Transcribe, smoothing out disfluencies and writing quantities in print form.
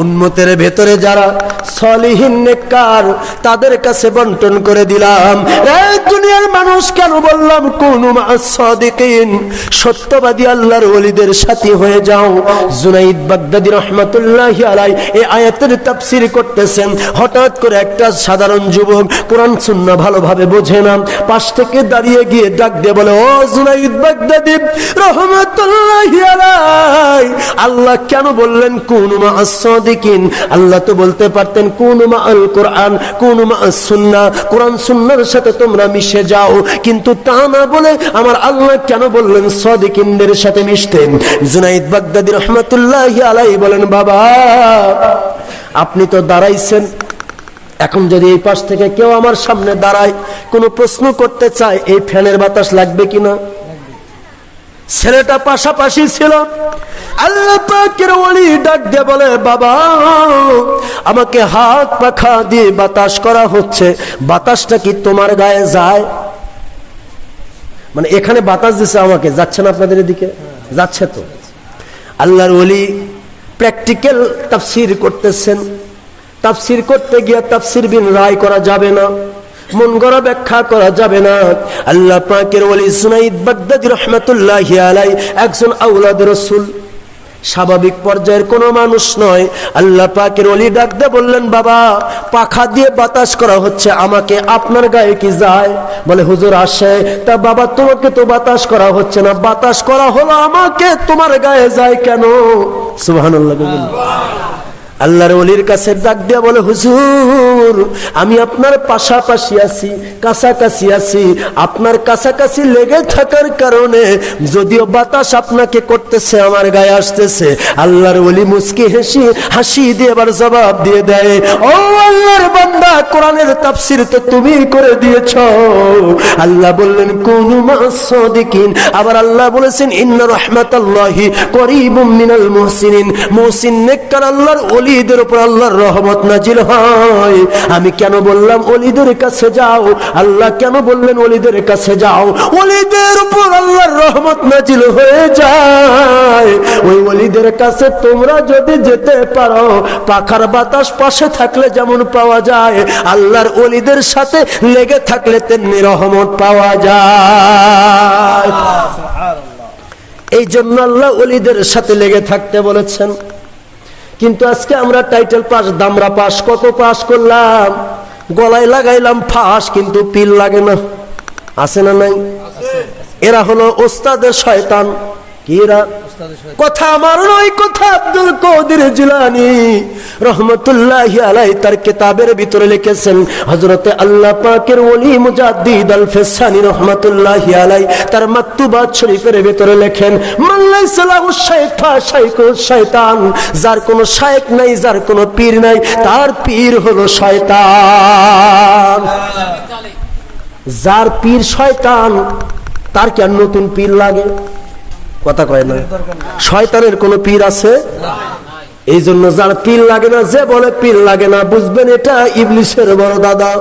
উম্মতের ভেতরে যারা সলিহিন নেককার তাদের কাছে বন্টন করে দিলাম। এই দুনিয়ার মানুষ কেন বললাম কুনু মা'আস সাদিকিন, সত্যবাদী আল্লাহর ওলিদের সাথী হয়ে যাও। জুনাইদ বাগদাদী রাহমাতুল্লাহি আলাইহি এই আয়াতের তাফসীর করতেছেন। হঠাৎ করে একটা সাধারণ যুবক কোরআন সুন্নাহ ভালোভাবে বোঝে না, পাশ থেকে দাঁড়িয়ে গিয়ে ডাক দিয়ে বলে, ও জুনাইদ বাগদাদী রাহমাতুল্লাহি আলাইহি, আল্লাহ কেন বললেন কুনু মা'আস সাদিকিন? আল্লাহ তো বলতে পারতেন কুনু মা'আল কোরআন, কুনু মা'আস সুন্নাহ, কোরআন সুন্নাহর সাথে তোমরা মিশে যাও, কিন্তু তা না বলে আমার আল্লাহ কেন বললেন সাদিকিনদের সাথে মিশতেন? জুনাইদ বাগদাদী রাহমাতুল্লাহি আলাইহি বলেন, বাবা আপনি তো দাঁড়াইছেন, এখন যদি এই পাশ থেকে কেউ আমার সামনে দাঁড়ায় কোনো প্রশ্ন করতে চায়, এই ফ্যানের বাতাস লাগবে কিনা? ছেলেটা পাশাপাশি ছিল। আল্লাহ পাকের ওলি ডাক দিয়ে বলে, বাবা আমাকে হাত পাখা দিয়ে বাতাস করা হচ্ছে, বাতাসটা কি তোমার গায়ে যায়? মানে এখানে বাতাস দিচ্ছে আমাকে, যাচ্ছে না আপনাদের এদিকে? যাচ্ছে তো। আল্লাহর ওলি প্র্যাকটিক্যাল তাফসীর করতেছেন। তাফসীর করতে গিয়ে তাফসীর বিন রায় করা যাবে না, মন গড়া ব্যাখ্যা করা যাবে না। আল্লাহ পাকের ওলি জুনাইদ বাগদাদী রাহমাতুল্লাহি আলাইহি একজন আওলাদ রাসূল, স্বাভাবিক পর্যায়ের কোনো মানুষ নয়। আল্লাহ পাকের ওলি ডাক দিয়ে বললেন, বাবা পাখা দিয়ে বাতাস করা হচ্ছে, আমাকে আপনার গায়ে কি যায়? বলে, হুজুর আসে। তা বাবা তোমাকে তো বাতাস করা হচ্ছে না, বাতাস করা হলো আমাকে, তোমার গায়ে যায় কেন? সুবহানাল্লাহ। আল্লাহর ওলির কাছে ডাক দিয়া বলে, হুজুর আমি আপনার পাশাপাশি আছি, কাছাকাছি আছি, আপনার কাছাকাছি লেগে থাকার কারণে যদিও বাতাস আপনাকে করতেছে আমার গায়ে আসতেছে। আল্লাহর ওলি মুস্কি হাসি দিয়ে আবার জবাব দিয়ে দেয়, ও আল্লাহর বান্দা কোরআনের তাফসীর তো তুমি করে দিয়েছো। আল্লাহ বললেন কুনু মা'আস সাদিকিন, আবার আল্লাহ বলেছেন ইন্না রাহমাতাল্লাহি করিবুম মিনাল মুহসিনিন, মুহসিন নেককার আল্লাহর ওলিদের উপর আল্লাহর রহমত নাজিল হয়। আমি কেন বললাম ওলিদের কাছে যাও? আল্লাহ কেন বললেন ওলিদের কাছে যাও? ওলিদের উপর আল্লাহর রহমত নাজিল হয়ে যায়। ওই ওলিদের কাছে তোমরা যদি যেতে পারো, পাখার বাতাস পাশে থাকলে যেমন পাওয়া যায়, আল্লাহর ওলিদের সাথে লেগে থাকলে তেমনি রহমত পাওয়া যায়। এই জন্য আল্লাহ ওলিদের সাথে লেগে থাকতে বলেছেন। কিন্তু আজকে আমরা টাইটেল পাস, দামরা পাস, কত পাস করলাম, গলায় লাগাইলাম ফাঁস, কিন্তু পিল লাগে না। আছে না নাই? এরা হলো ওস্তাদের শয়তান। কি এরা? কথা আমার নয়, কথা আব্দুল কাদের জিলানী রহমাতুল্লাহি আলাইহি তার কিতাবের ভিতরে লিখেছেন। হযরতে আল্লাহ পাকের ওলি মুজাদ্দিদ আল ফিসানি রহমাতুল্লাহি আলাইহি তার মাকতুবাত শরীফের ভিতরে লেখেন, মান লাইসা লাহু শাইখা শাইখুশ শয়তান, যার কোনো শাইখ নাই, যার কোনো পীর নাই, তার পীর হলো শয়তান। যার পীর শয়তান তার কি আর নতুন পীর লাগে? কথা কয় না। শয়তানের কোন পীর আছে? এই জন্য যার পীর লাগে না, যে বলে পীর লাগে না, বুঝবেন এটা ইবলিসের বড় দাদা।